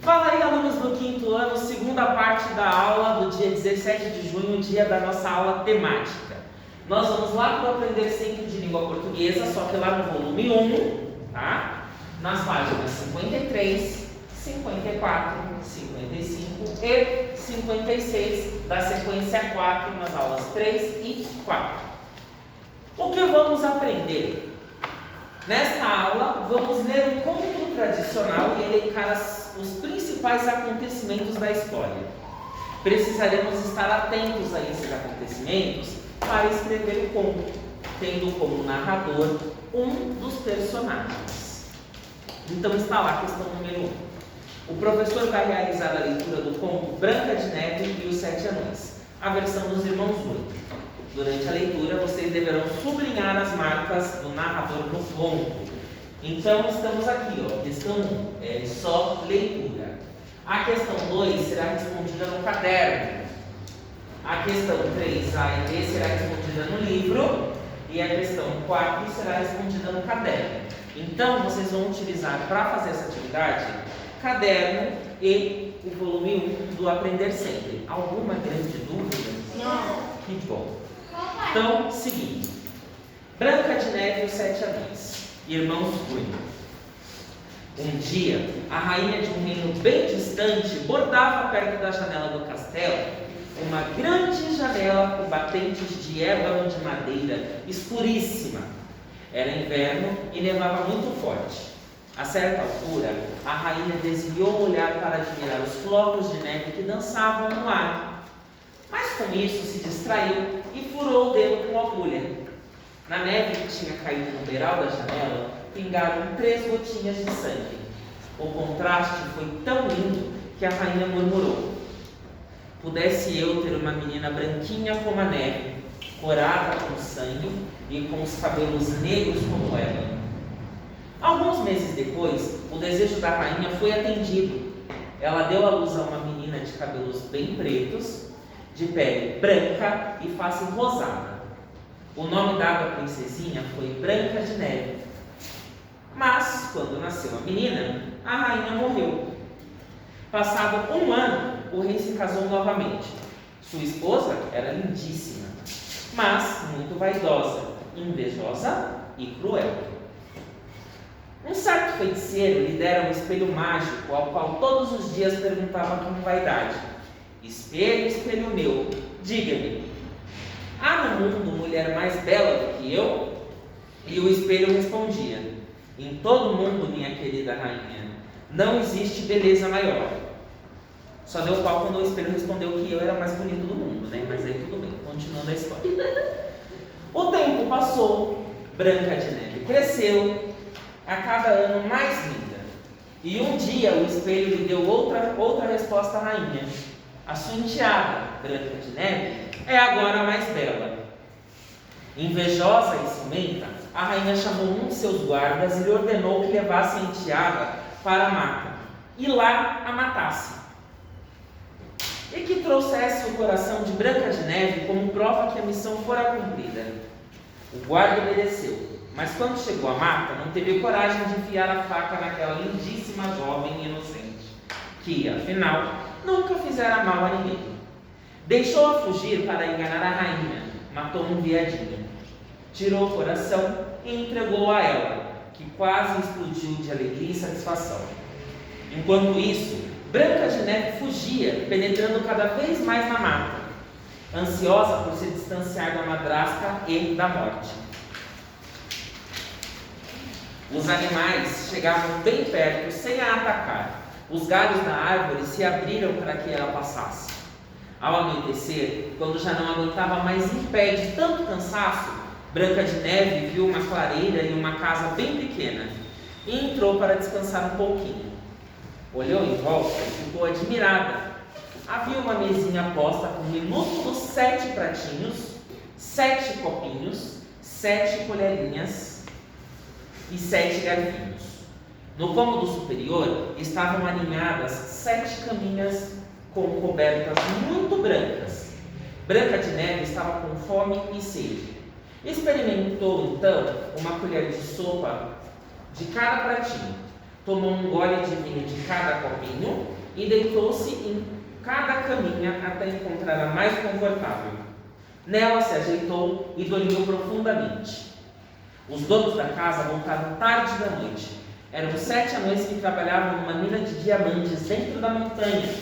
Fala aí, alunos do quinto ano, segunda parte da aula do dia 17 de junho, dia da nossa aula temática. Nós vamos lá para o Aprender Sempre de Língua Portuguesa, só que lá no volume 1, tá? Nas páginas 53, 54, 55 e 56, da sequência 4, nas aulas 3 e 4. O que vamos aprender? Nesta aula, vamos ler um conto tradicional e elencar os principais acontecimentos da história. Precisaremos estar atentos a esses acontecimentos para escrever o conto, tendo como narrador um dos personagens. Então está lá a questão número 1. O professor vai realizar a leitura do conto Branca de Neve e os Sete Anões, a versão dos irmãos Grimm. Durante a leitura, vocês deverão sublinhar as marcas do narrador no conto. Então, estamos aqui, ó. Questão 1 é só leitura. A questão 2 será respondida no caderno. A questão 3, A e B, será respondida no livro. E a questão 4 será respondida no caderno. Então, vocês vão utilizar para fazer essa atividade caderno e o volume 1 do Aprender Sempre. Alguma grande dúvida? Não. Que bom. Então, seguinte. Branca de Neve e os Sete Anões, irmãos Grimm. Um dia, a rainha de um reino bem distante bordava perto da janela do castelo uma grande janela com batentes de ébano de madeira escuríssima. Era inverno e nevava muito forte. A certa altura, a rainha desviou o olhar para admirar os flocos de neve que dançavam no ar. Mas com isso se distraiu e furou o dedo com a agulha. Na neve que tinha caído no beiral da janela, pingaram 3 gotinhas de sangue. O contraste foi tão lindo que a rainha murmurou: pudesse eu ter uma menina branquinha como a neve, corada com sangue e com os cabelos negros como ela. Alguns meses depois, o desejo da rainha foi atendido. Ela deu à luz a uma menina de cabelos bem pretos, de pele branca e face rosada. O nome dado à princesinha foi Branca de Neve. Mas, quando nasceu a menina, a rainha morreu. Passado 1 ano, o rei se casou novamente. Sua esposa era lindíssima, mas muito vaidosa, invejosa e cruel. Um certo feiticeiro lhe dera um espelho mágico, ao qual todos os dias perguntava com vaidade: espelho, espelho meu, diga-me, há no mundo mulher mais bela do que eu? E o espelho respondia: em todo mundo, minha querida rainha, não existe beleza maior. Só deu pau quando o espelho respondeu que eu era mais bonito do mundo, né? Mas aí tudo bem, continuando a história. O tempo passou, Branca de Neve cresceu, a cada ano mais linda. E um dia o espelho lhe deu outra resposta à rainha: a sua enteada, Branca de Neve, é agora a mais bela. Invejosa e ciumenta, a rainha chamou um de seus guardas e lhe ordenou que levasse a enteada para a mata e lá a matasse. E que trouxesse o coração de Branca de Neve como prova que a missão fora cumprida. O guarda obedeceu, mas quando chegou à mata, não teve coragem de enfiar a faca naquela lindíssima jovem inocente, que, afinal, nunca fizera mal a ninguém. Deixou-a fugir para enganar a rainha, matou um veadinho, tirou o coração e entregou a ela, que quase explodiu de alegria e satisfação. Enquanto isso, Branca de Neve fugia, penetrando cada vez mais na mata, ansiosa por se distanciar da madrasta e da morte. Os animais chegavam bem perto sem a atacar. Os galhos da árvore se abriram para que ela passasse. Ao anoitecer, quando já não aguentava mais em pé de tanto cansaço, Branca de Neve viu uma clareira e uma casa bem pequena e entrou para descansar um pouquinho. Olhou em volta e ficou admirada. Havia uma mesinha posta com minúsculos 7 pratinhos, 7 copinhos, 7 colherinhas e 7 garfinhos. No cômodo superior estavam aninhadas 7 caminhas com cobertas muito brancas. Branca de Neve estava com fome e sede. Experimentou então uma colher de sopa de cada pratinho. tomou um gole de vinho de cada copinho e deitou-se em cada caminha até encontrar a mais confortável. Nela se ajeitou e dormiu profundamente. Os donos da casa voltaram tarde da noite. Eram 7 anões que trabalhavam numa mina de diamantes dentro da montanha.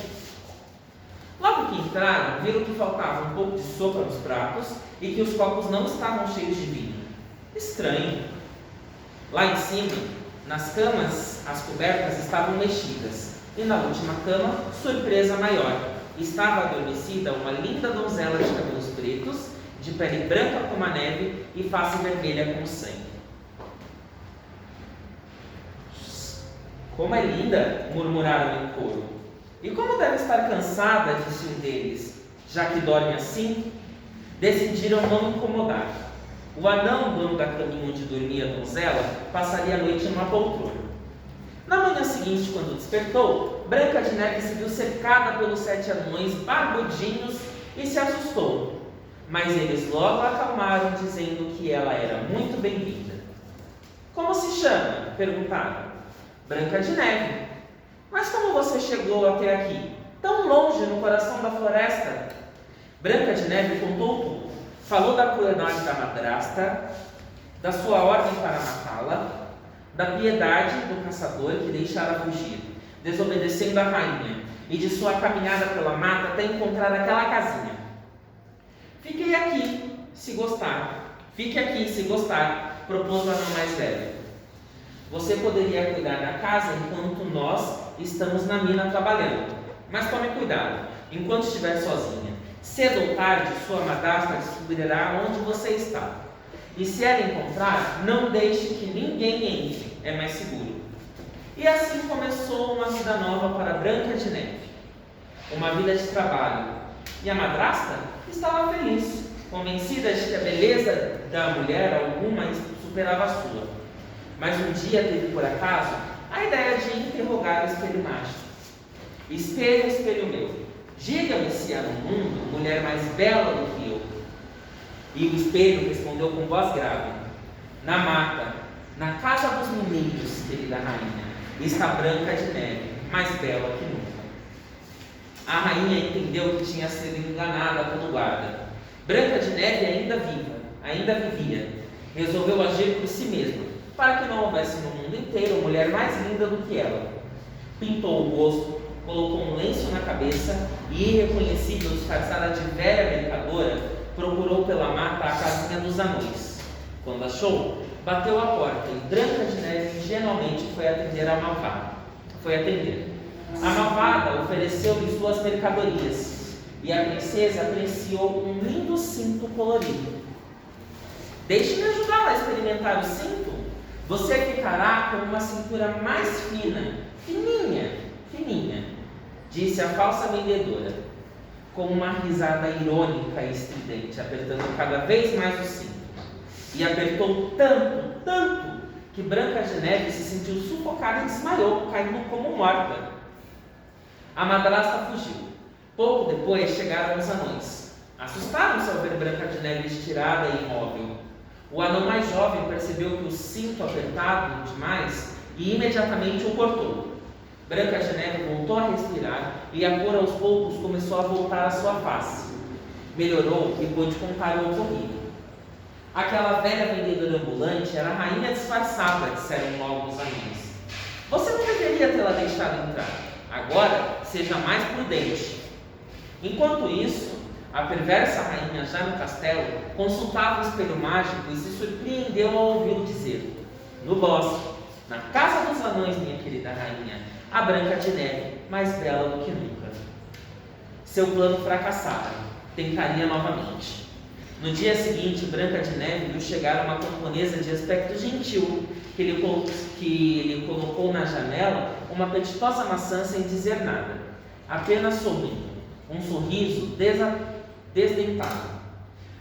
Logo que entraram, viram que faltava um pouco de sopa nos pratos e que os copos não estavam cheios de vinho. Estranho. Lá em cima, nas camas, as cobertas estavam mexidas. E na última cama, surpresa maior, estava adormecida uma linda donzela de cabelos pretos, de pele branca como a neve e face vermelha como sangue. Como é linda, murmuraram em coro. E como deve estar cansada, disse um deles, já que dorme assim? Decidiram não incomodar. O anão, dono da caminha onde dormia a donzela, passaria a noite em uma poltrona. Na manhã seguinte, quando despertou, Branca de Neve se viu cercada pelos 7 anões barbudinhos e se assustou. Mas eles logo a acalmaram, dizendo que ela era muito bem-vinda. Como se chama? Perguntaram. Branca de Neve. Mas como você chegou até aqui, tão longe no coração da floresta? Branca de Neve contou tudo. Falou da crueldade da madrasta, da sua ordem para matá-la, da piedade do caçador que deixara fugir, desobedecendo a rainha, e de sua caminhada pela mata até encontrar aquela casinha. Fique aqui, se gostar, propôs o anão mais velho. Você poderia cuidar da casa enquanto nós estamos na mina trabalhando, mas tome cuidado, enquanto estiver sozinha. Cedo ou tarde, sua madrasta descobrirá onde você está. E se ela encontrar, não deixe que ninguém entre, é mais seguro. E assim começou uma vida nova para Branca de Neve. Uma vida de trabalho. E a madrasta estava feliz, convencida de que a beleza da mulher alguma superava a sua. Mas um dia teve, por acaso, a ideia de interrogar o espelho mágico. Espelho, espelho meu, diga-me se há no mundo mulher mais bela do que eu. E o espelho respondeu com voz grave: na mata, na casa dos meninos, querida rainha, está Branca de Neve, mais bela que nunca. A rainha entendeu que tinha sido enganada pelo guarda. Branca de Neve ainda vivia. Resolveu agir por si mesma, para que não houvesse no mundo inteiro mulher mais linda do que ela. Pintou o rosto, colocou um lenço na cabeça e, irreconhecível, disfarçada de velha mercadora, procurou pela mata a casinha dos anões. Quando achou, bateu à porta e Branca de Neve ingenuamente foi atender a malvada. A malvada ofereceu-lhe suas mercadorias e a princesa apreciou um lindo cinto colorido. Deixe-me ajudá-la a experimentar o cinto. Você ficará com uma cintura mais fina, fininha, disse a falsa vendedora, com uma risada irônica e estridente, apertando cada vez mais o cinto. E apertou tanto, que Branca de Neve se sentiu sufocada e desmaiou, caindo como morta. A madrasta fugiu. Pouco depois chegaram os anões. Assustaram-se ao ver Branca de Neve estirada e imóvel. O anão mais jovem percebeu que o cinto apertado demais e imediatamente o cortou. Branca de Neve voltou a respirar e a cor aos poucos começou a voltar à sua face. Melhorou e pôde contar o ocorrido. Aquela velha vendedora ambulante era a rainha disfarçada, disseram logo os anões. Você não deveria tê-la deixado entrar. Agora, seja mais prudente. Enquanto isso, a perversa rainha, já no castelo, consultava o espelho mágico e se surpreendeu ao ouvi-lo dizer: no bosque, na casa dos anões, minha querida rainha, a Branca de Neve, mais bela do que nunca. Seu plano fracassara. Tentaria novamente. No dia seguinte, Branca de Neve viu chegar uma camponesa de aspecto gentil, que lhe colocou na janela uma apetitosa maçã sem dizer nada, apenas sorrindo, um sorriso desdentado.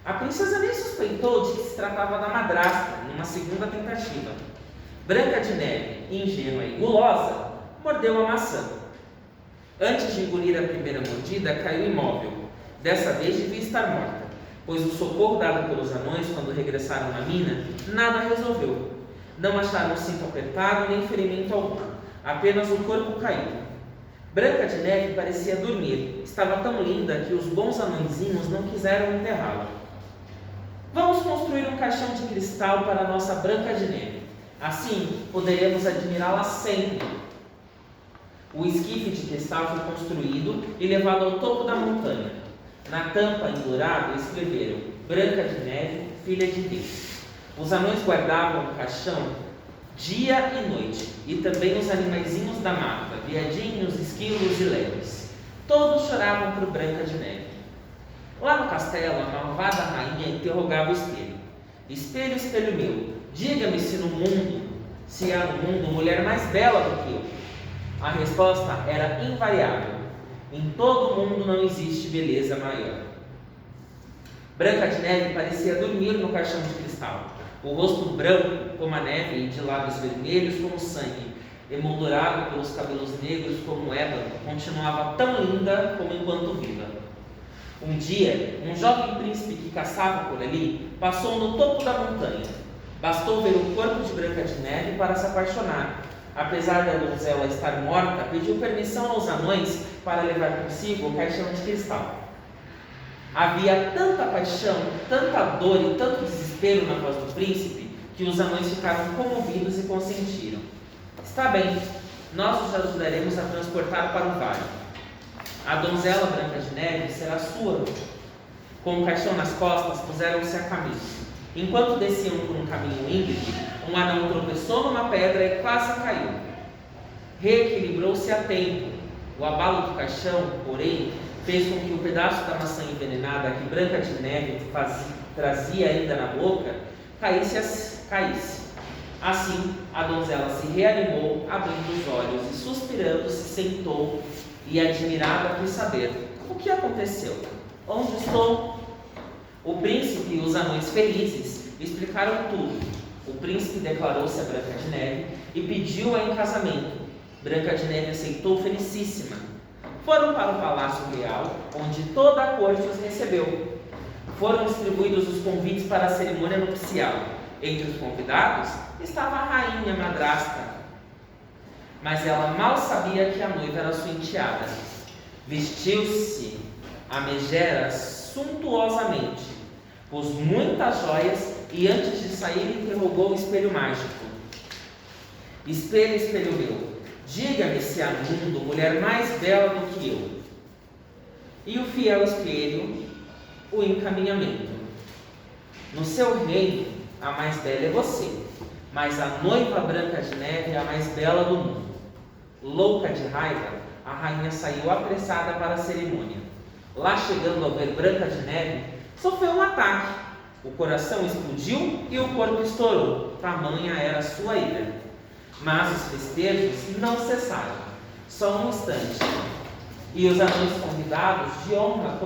A princesa nem suspeitou de que se tratava da madrasta, numa segunda tentativa. Branca de Neve, ingênua e gulosa, mordeu a maçã. Antes de engolir a primeira mordida, caiu imóvel. Dessa vez devia estar morta, pois o socorro dado pelos anões quando regressaram na mina nada resolveu. Não acharam o cinto apertado nem ferimento algum. apenas o corpo caído. Branca de Neve parecia dormir. Estava tão linda que os bons anõezinhos não quiseram enterrá-la. Vamos construir um caixão de cristal para a nossa Branca de Neve. Assim, poderemos admirá-la sempre. O esquife de cristal foi construído e levado ao topo da montanha. Na tampa, em dourado, escreveram: Branca de Neve, filha de Deus. Os anões guardavam o caixão dia e noite, e também os animaizinhos da mata, viadinhos, esquilos e lebres. Todos choravam por Branca de Neve. Lá no castelo, a malvada rainha interrogava o espelho: Espelho, espelho meu, diga-me se há no mundo mulher mais bela do que eu. A resposta era invariável: em todo o mundo não existe beleza maior. Branca de Neve parecia dormir no caixão de cristal. O rosto branco como a neve e de lábios vermelhos como sangue, emoldurado pelos cabelos negros como ébano, continuava tão linda como enquanto viva. Um dia, um jovem príncipe que caçava por ali passou no topo da montanha. Bastou ver o corpo de Branca de Neve para se apaixonar. Apesar da donzela estar morta, pediu permissão aos anões para levar consigo o caixão de cristal. Havia tanta paixão, tanta dor e tanto desespero na voz do príncipe que os anões ficaram comovidos e consentiram. Está bem, nós os ajudaremos a transportar para o vale. A donzela Branca de Neve será sua. Com o caixão nas costas, puseram-se a caminho. Enquanto desciam por um caminho íngreme, um anão tropeçou numa pedra e quase caiu. Reequilibrou-se a tempo. O abalo do caixão, porém, fez com que o pedaço da maçã envenenada que Branca de Neve trazia ainda na boca caísse. Assim, a donzela se reanimou, abrindo os olhos e suspirando se sentou e admirada quis saber: o que aconteceu? Onde estou? O príncipe e os anões felizes explicaram tudo. O príncipe declarou-se a Branca de Neve e pediu-a em casamento. Branca de Neve aceitou felicíssima. Foram para o palácio real, onde toda a corte os recebeu. Foram distribuídos os convites para a cerimônia nupcial. Entre os convidados estava a rainha madrasta. Mas ela mal sabia que a noiva era sua enteada. Vestiu-se a megera suntuosamente, pôs muitas joias e antes de sair interrogou o espelho mágico: Espelho, espelho meu, diga-me se há no mundo mulher mais bela do que eu. E o fiel espelho, o encaminhamento: no seu reino, a mais bela é você, mas a noiva Branca de Neve é a mais bela do mundo. Louca de raiva, a rainha saiu apressada para a cerimônia. Lá chegando ao ver Branca de Neve, sofreu um ataque. O coração explodiu e o corpo estourou, tamanha era sua ira. Mas os festejos não cessaram, só um instante. E os anões convidados de honra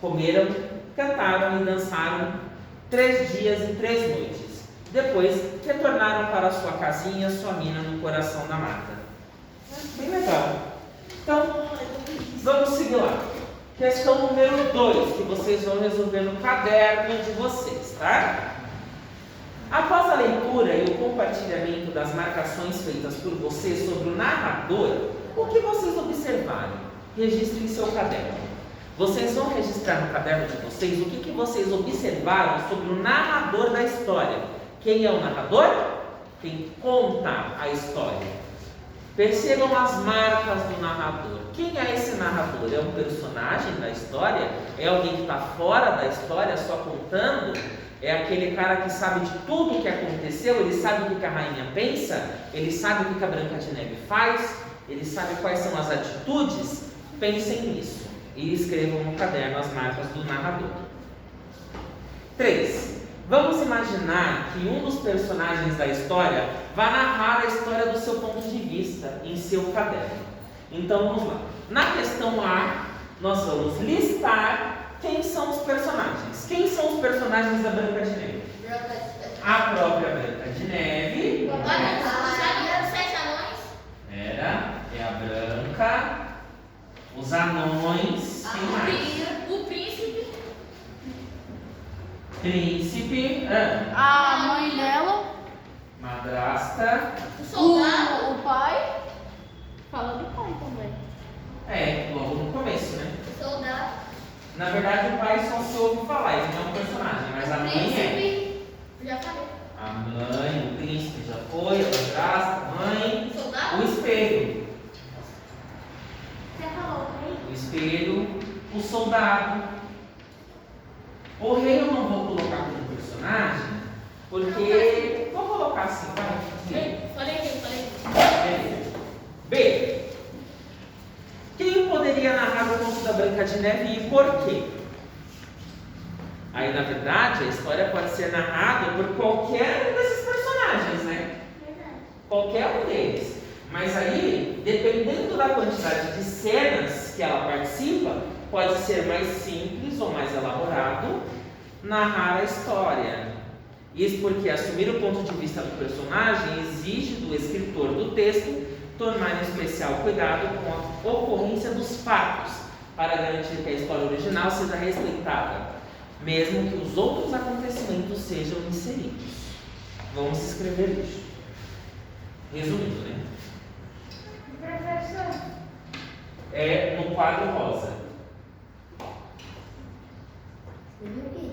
comeram, cantaram e dançaram 3 dias e 3 noites. Depois retornaram para sua casinha, sua mina no coração da mata. Bem legal. Então, vamos seguir lá. Questão número 2, que vocês vão resolver no caderno de vocês, tá? Após a leitura e o compartilhamento das marcações feitas por você sobre o narrador, o que vocês observaram? Registre em seu caderno. Vocês vão registrar no caderno de vocês o que vocês observaram sobre o narrador da história. Quem é o narrador? Quem conta a história. Percebam as marcas do narrador. Quem é esse narrador? É um personagem da história? É alguém que está fora da história só contando? É aquele cara que sabe de tudo o que aconteceu? Ele sabe o que a rainha pensa? Ele sabe o que a Branca de Neve faz? Ele sabe quais são as atitudes? Pensem nisso e escrevam no caderno as marcas do narrador. 3. Vamos imaginar que um dos personagens da história vai narrar a história do seu ponto de vista em seu caderno. Então vamos lá. Na questão A, nós vamos listar quem são os personagens. Quem são os personagens da Branca de Neve? A própria Branca de Neve. Os 7 anões. É a Branca, os anões, quem mais? O príncipe. Príncipe, A mãe dela, madrasta, O soldado. o do pai, fala do pai também. É, logo no começo, né? Soldado. Na verdade, o pai só se ouve falar, ele não é um personagem, mas a mãe é. Príncipe. Já falei. A mãe, o príncipe já foi, a madrasta, a mãe. Soldado. O espelho. Você falou, rei? O espelho, o soldado. O rei eu não vou colocar como personagem, porque. Vou colocar assim, vai. Falei. B. Quem poderia narrar o conto da Branca de Neve e por quê? Aí, na verdade, a história pode ser narrada por qualquer um desses personagens, né? Verdade. Qualquer um deles. Mas aí, dependendo da quantidade de cenas que ela participa, pode ser mais simples ou mais elaborado narrar a história. Isso porque assumir o ponto de vista do personagem exige do escritor do texto tomar em especial cuidado com a ocorrência dos fatos, para garantir que a história original seja respeitada, mesmo que os outros acontecimentos sejam inseridos. Vamos escrever isso. Resumindo, né? Professor. É no quadro rosa. Escreveu o quê?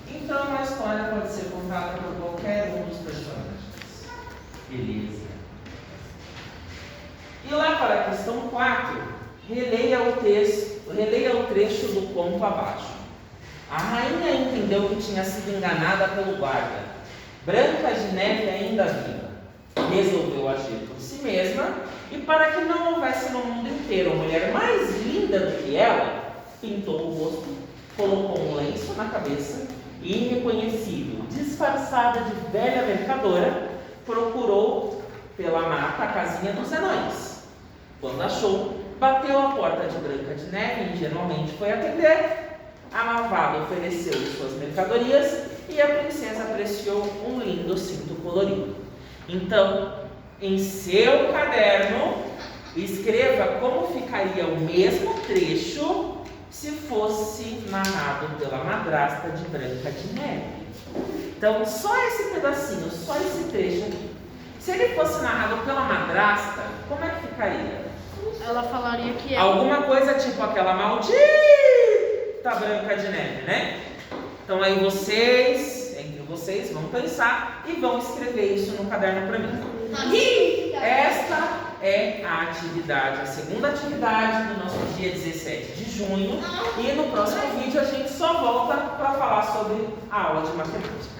Então a história pode ser contada por qualquer um dos personagens. Beleza. E lá para a questão 4, releia o trecho do conto abaixo. A rainha entendeu que tinha sido enganada pelo guarda. Branca de Neve ainda viva. Resolveu agir por si mesma e, para que não houvesse no mundo inteiro uma mulher mais linda do que ela, pintou o rosto, colocou um lenço na cabeça e, irreconhecível, disfarçada de velha mercadora, procurou pela mata a casinha dos anões. Quando achou, bateu à porta de Branca de Neve e ingenuamente foi atender. A malvada ofereceu-lhe suas mercadorias e a princesa apreciou um lindo cinto colorido. Então, em seu caderno, escreva como ficaria o mesmo trecho se fosse narrado pela madrasta de Branca de Neve. Então, só esse pedacinho, só esse trecho aqui. Se ele fosse narrado pela madrasta, como é que ficaria? Ela falaria que é. Alguma coisa tipo aquela maldita Branca de Neve, né? Então aí entre vocês, vão pensar e vão escrever isso no caderno para mim. Esta é a atividade, a segunda atividade do nosso dia 17 de junho. E no próximo vídeo a gente só volta para falar sobre a aula de matemática.